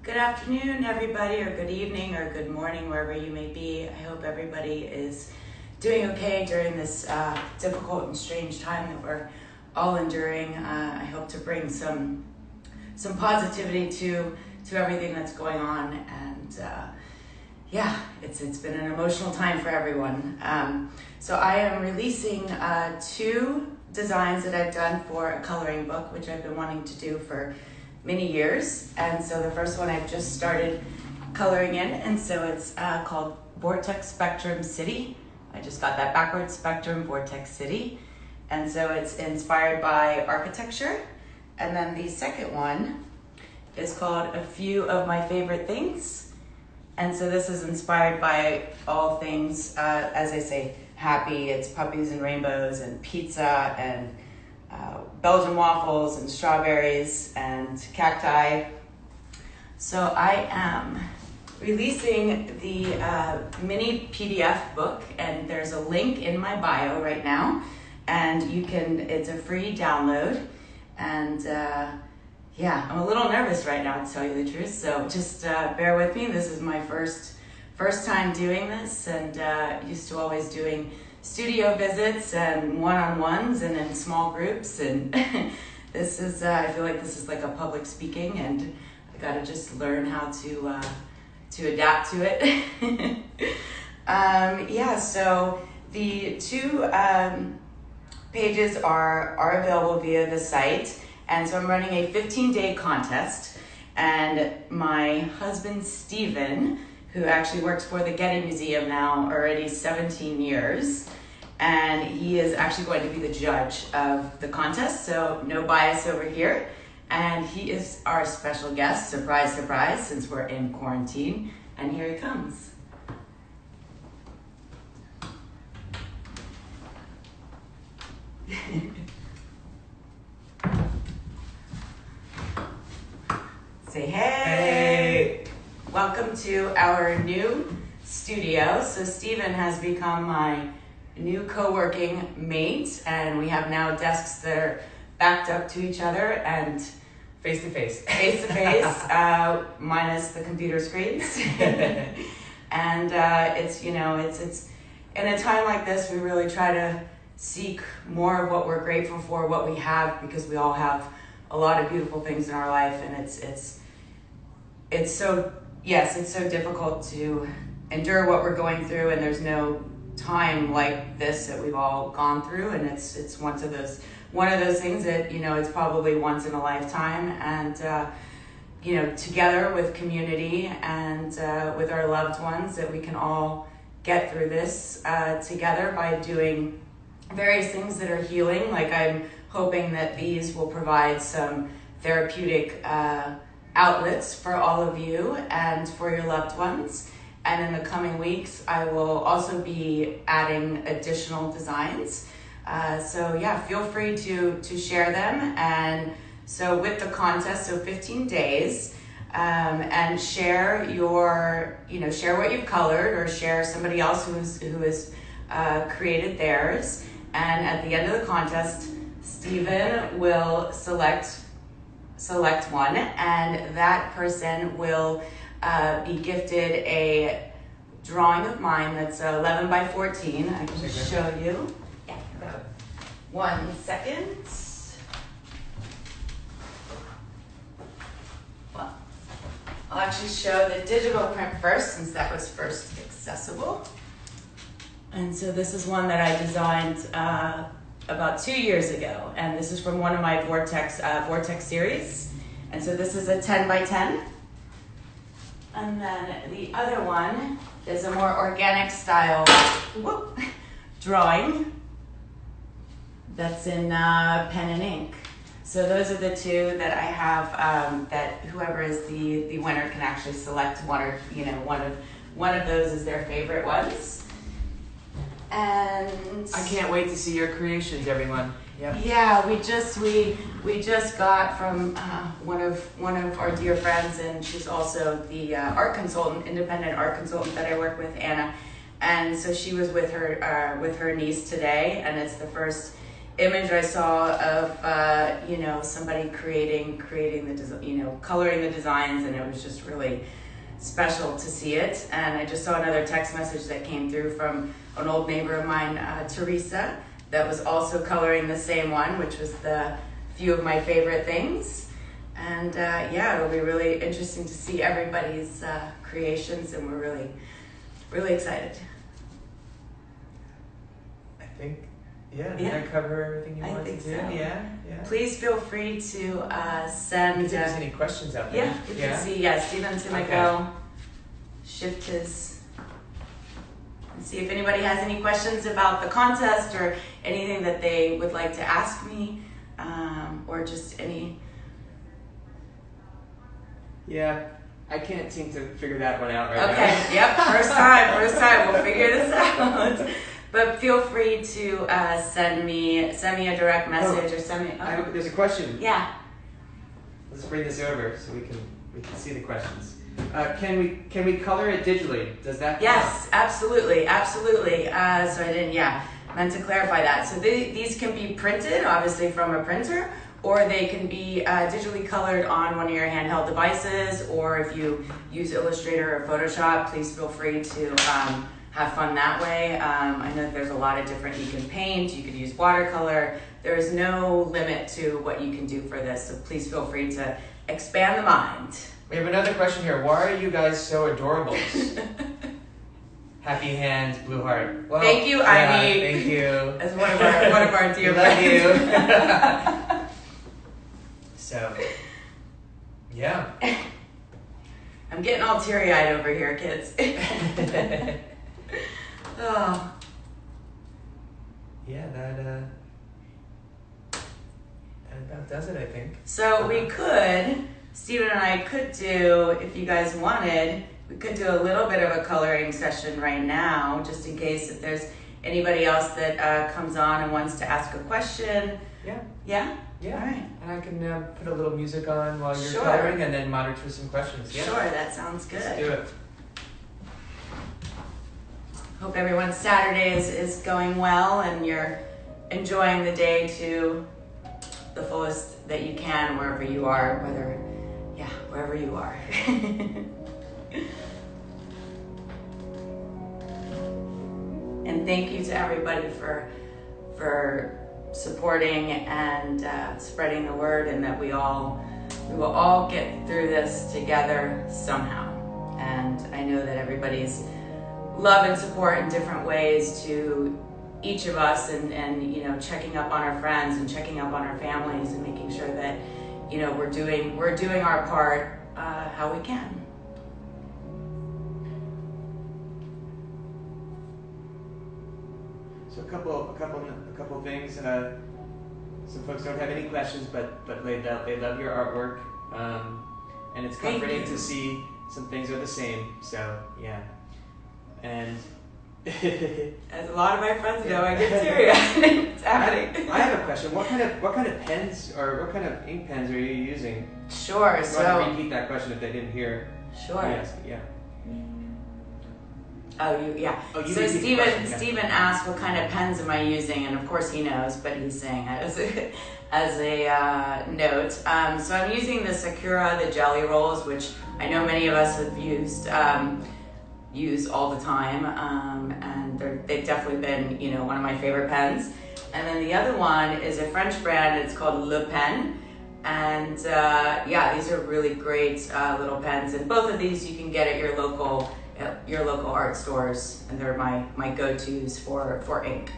Good afternoon, everybody, or good evening, or good morning, wherever you may be. I hope everybody is doing okay during this difficult and strange time that we're all enduring. I hope to bring some positivity to everything that's going on, and it's been an emotional time for everyone. So I am releasing two designs that I've done for a coloring book, which I've been wanting to do for many years. And so the first one I've just started coloring in, and so it's called Vortex Spectrum City. I just got that backwards, Spectrum Vortex City. And so it's inspired by architecture. And then the second one is called A Few of My Favorite Things. And so this is inspired by all things, as I say, happy. It's puppies and rainbows and pizza and Belgian waffles and strawberries and cacti. So I am releasing the mini PDF book, and there's a link in my bio right now, and it's a free download. And I'm a little nervous right now, to tell you the truth, so just bear with me. This is my first time doing this, and used to always doing studio visits and one-on-ones and in small groups, and this is I feel like this is like a public speaking, and I gotta just learn how to adapt to it. So the two pages are available via the site, and so I'm running a 15-day contest, and my husband Stephen, who actually works for the Getty Museum now already 17 years, and he is actually going to be the judge of the contest, so no bias over here. And he is our special guest, surprise, surprise, since we're in quarantine, and here he comes. Say hey. Hey. Welcome to our new studio. So Stephen has become my new co-working mate, and we have now desks that are backed up to each other and face to face, minus the computer screens. And it's in a time like this, we really try to seek more of what we're grateful for, what we have, because we all have a lot of beautiful things in our life, and it's so difficult to endure what we're going through, and there's no time like this that we've all gone through, and it's one of those things that it's probably once in a lifetime, and together with community and with our loved ones, that we can all get through this together by doing various things that are healing. Like, I'm hoping that these will provide some therapeutic outlets for all of you and for your loved ones. And in the coming weeks, I will also be adding additional designs. Feel free to share them. And so with the contest, so 15 days, and share share what you've colored, or share somebody else who has created theirs. And at the end of the contest, Stephen will select one, and that person will be gifted a drawing of mine that's 11 by 14. I can just show you. Yeah. 1 second. Well, I'll actually show the digital print first, since that was first accessible. And so this is one that I designed about 2 years ago, and this is from one of my Vortex series. And so this is a 10 by 10. And then the other one is a more organic style drawing that's in pen and ink. So those are the two that I have, that whoever is the winner can actually select one, or one of those is their favorite ones. And I can't wait to see your creations, everyone. Yep. Yeah, we just got from one of our dear friends, and she's also the independent art consultant that I work with, Anna. And so she was with her niece today, and it's the first image I saw of somebody creating the coloring the designs, and it was just really special to see it. And I just saw another text message that came through from an old neighbor of mine, Teresa, that was also coloring the same one, which was the few of my favorite things. And it'll be really interesting to see everybody's creations, and we're really, really excited. I think, did I cover everything you wanted to do? So. Yeah. Please feel free to send. If there's any questions out there. Yeah, you can see. Stephen's gonna go shift his and see if anybody has any questions about the contest or anything that they would like to ask me, or just any. Yeah, I can't seem to figure that one out right now. Okay. Yep. First time. We'll figure this out. But feel free to send me a direct message or send me. There's a question. Yeah. Let's bring this over so we can see the questions. Can we color it digitally? Does that? Yes, absolutely. So I didn't. Meant to clarify that. So these can be printed, obviously from a printer, or they can be digitally colored on one of your handheld devices. Or if you use Illustrator or Photoshop, please feel free to. Have fun that way. I know that there's a lot of different, you can paint, you could use watercolor. There is no limit to what you can do for this, so please feel free to expand the mind. We have another question here. Why are you guys so adorable? Happy hands, blue heart. Well, thank you, Ivy. Thank you. As one of our dear friends. Love you. So, yeah. I'm getting all teary-eyed over here, kids. Oh. Yeah, that about does it, I think. So we could, Stephen and I could do, if you guys wanted, we could do a little bit of a coloring session right now, just in case if there's anybody else that comes on and wants to ask a question. Yeah. Yeah? Yeah. All right. And I can put a little music on while you're Sure. coloring and then monitor some questions. Yeah. Sure, that sounds good. Let's do it. Hope everyone's Saturday is going well and you're enjoying the day to the fullest that you can, wherever you are, wherever you are. And thank you to everybody for supporting and spreading the word, and that we will all get through this together somehow. And I know that everybody's love and support in different ways to each of us, and checking up on our friends and checking up on our families and making sure that we're doing our part how we can. So a couple things. Some folks don't have any questions, but they love your artwork, and it's comforting to see some things are the same. So yeah. And as a lot of my friends know, I get serious. It's happening. I have a question. What kind of pens or what kind of ink pens are you using? Sure. So I want to repeat that question if they didn't hear. Sure. Yes. Yeah. So Stephen asked what kind of pens am I using, and of course he knows, but he's saying it as a note. So I'm using the Sakura, the Jelly Rolls, which I know many of us have use all the time, and they've definitely been one of my favorite pens. And then the other one is a French brand. It's called Le Pen, and these are really great little pens. And both of these you can get at your local art stores, and they're my go-tos for ink.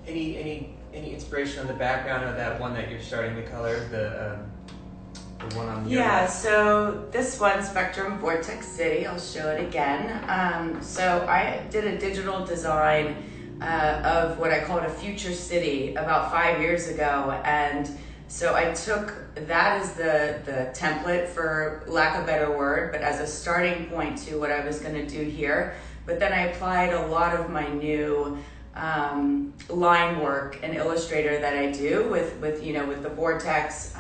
Any inspiration on the background of that one that you're starting to color, the one on your left? So this one, Spectrum Vortex City, I'll show it again. So I did a digital design of what I called a future city about 5 years ago, and so I took that as the template, for lack of a better word, but as a starting point to what I was going to do here. But then I applied a lot of my new line work and Illustrator that I do with the vortex,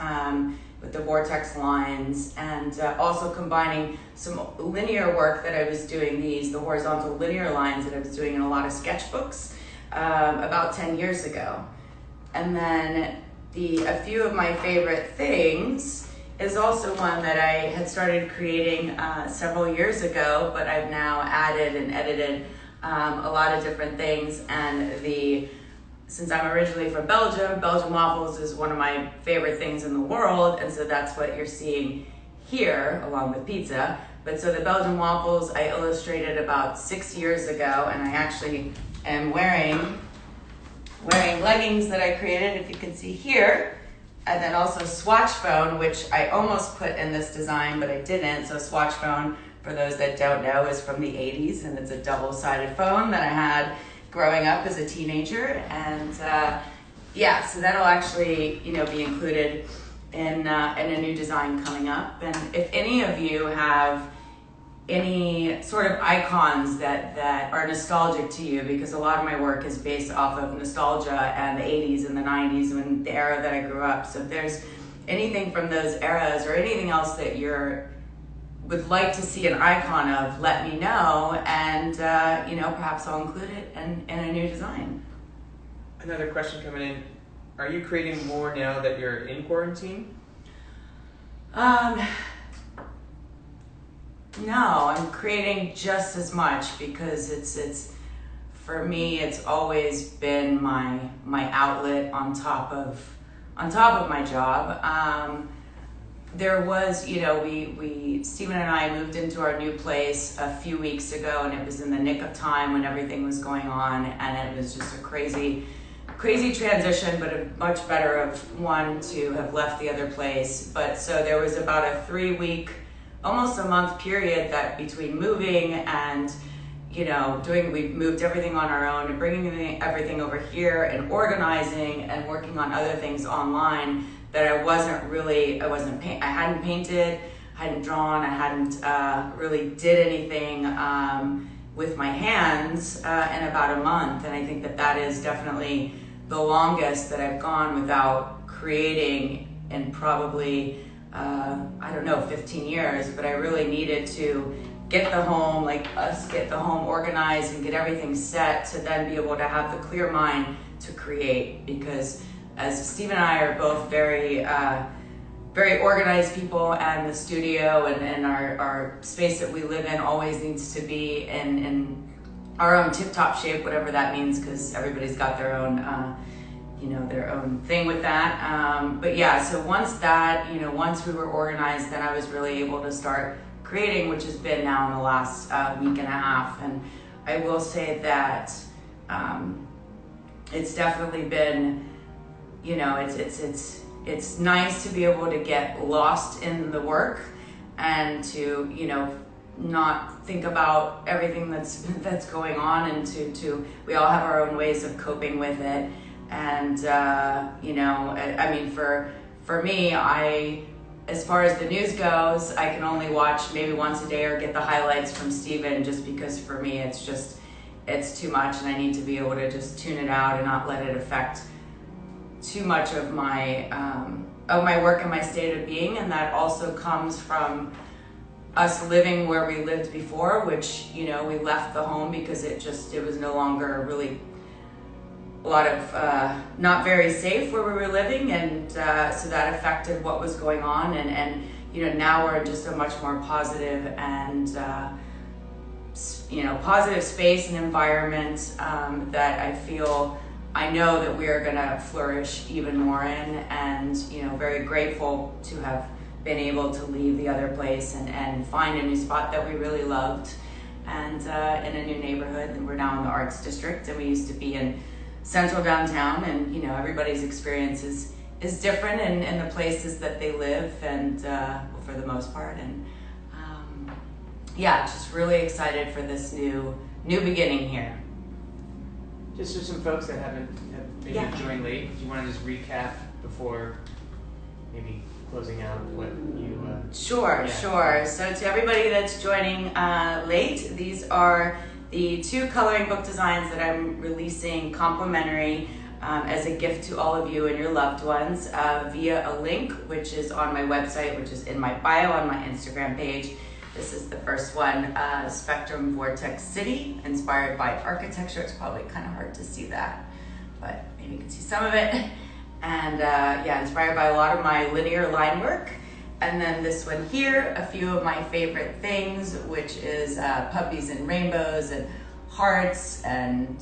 with the vortex lines, and also combining some linear work that I was doing, the horizontal linear lines that I was doing in a lot of sketchbooks about 10 years ago. And then a few of my favorite things is also one that I had started creating several years ago, but I've now added and edited a lot of different things. And since I'm originally from Belgium, Belgian waffles is one of my favorite things in the world, and so that's what you're seeing here, along with pizza. But so the Belgian waffles I illustrated about 6 years ago, and I actually am wearing leggings that I created, if you can see here, and then also swatch phone, which I almost put in this design, but I didn't. So swatch phone, for those that don't know, is from the 80s, and it's a double-sided phone that I had growing up as a teenager. And so that'll actually be included in a new design coming up. And if any of you have any sort of icons that are nostalgic to you, because a lot of my work is based off of nostalgia and the 80s and the 90s and the era that I grew up. So if there's anything from those eras or anything else that would like to see an icon of, let me know, and perhaps I'll include it in a new design. Another question coming in: are you creating more now that you're in quarantine? No, I'm creating just as much, because it's for me, it's always been my outlet on top of my job. There was, Stephen and I moved into our new place a few weeks ago, and it was in the nick of time when everything was going on, and it was just a crazy transition, but a much better of one to have left the other place. But so there was about a 3-week, almost a month period that between moving and we moved everything on our own and bringing everything over here and organizing and working on other things online, that I hadn't painted, I hadn't drawn, I hadn't really did anything with my hands in about a month. And I think that is definitely the longest that I've gone without creating in probably 15 years. But I really needed to get the home organized and get everything set to then be able to have the clear mind to create. Because as Steve and I are both very organized people, and the studio and our space that we live in always needs to be in our own tip-top shape, whatever that means, because everybody's got their own their own thing with that. But yeah, so once we were organized, then I was really able to start creating, which has been now in the last week and a half. And I will say that it's definitely been, it's nice to be able to get lost in the work and to not think about everything that's going on, and to we all have our own ways of coping with it. And for me, as far as the news goes, I can only watch maybe once a day or get the highlights from Steven, just because for me it's too much, and I need to be able to just tune it out and not let it affect too much of my work and my state of being. And that also comes from us living where we lived before, which we left the home because it was no longer really a lot of not very safe where we were living, and so that affected what was going on. And now we're in just a much more positive and positive space and environment that I know that we are going to flourish even more in. And very grateful to have been able to leave the other place and find a new spot that we really loved, and in a new neighborhood. And we're now in the Arts District, and we used to be in central downtown. And everybody's experience is different in the places that they live, and for the most part. And just really excited for this new beginning here. Just for some folks that have maybe joined late, do you want to just recap before maybe closing out what you... Sure. So to everybody that's joining late, these are the 2 coloring book designs that I'm releasing complimentary as a gift to all of you and your loved ones via a link, which is on my website, which is in my bio on my Instagram page. This is the first one, Spectrum Vortex City, inspired by architecture. It's probably kind of hard to see that, but maybe you can see some of it. And yeah, inspired by a lot of my linear line work. And then this one here, a few of my favorite things, which is puppies and rainbows and hearts and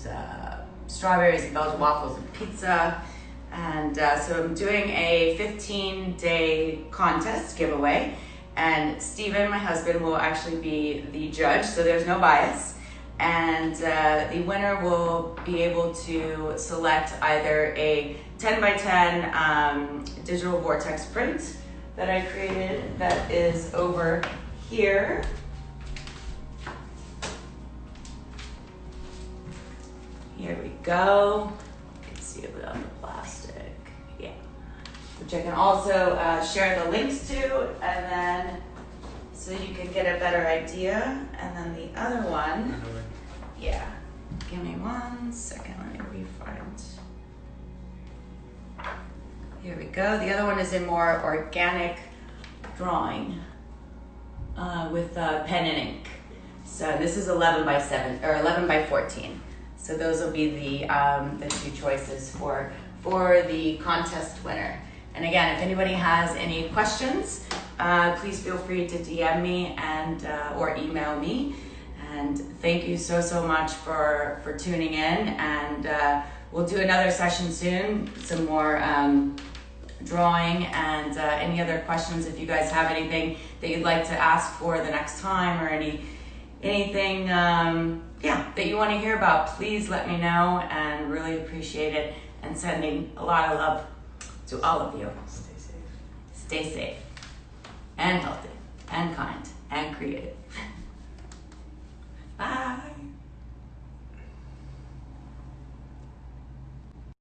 strawberries and Belgian waffles and pizza. And so I'm doing a 15-day contest giveaway. And Steven, my husband, will actually be the judge, so there's no bias. And the winner will be able to select either a 10 by 10 digital vortex print that I created that is over here. Here we go. You can see it on the plastic. Yeah. Which I can also share the links to, and then so you can get a better idea. And then the other one, yeah. Give me 1 second. Let me refind. Here we go. The other one is in more organic drawing with pen and ink. So this is 11 by 7 or 11 by 14. So those will be the 2 choices for the contest winner. And again, if anybody has any questions, please feel free to DM me and or email me. And thank you so much for tuning in. And we'll do another session soon. Some more drawing and any other questions. If you guys have anything that you'd like to ask for the next time or anything that you want to hear about, please let me know, and really appreciate it, and sending a lot of love to all of you. Stay safe and healthy and kind and creative.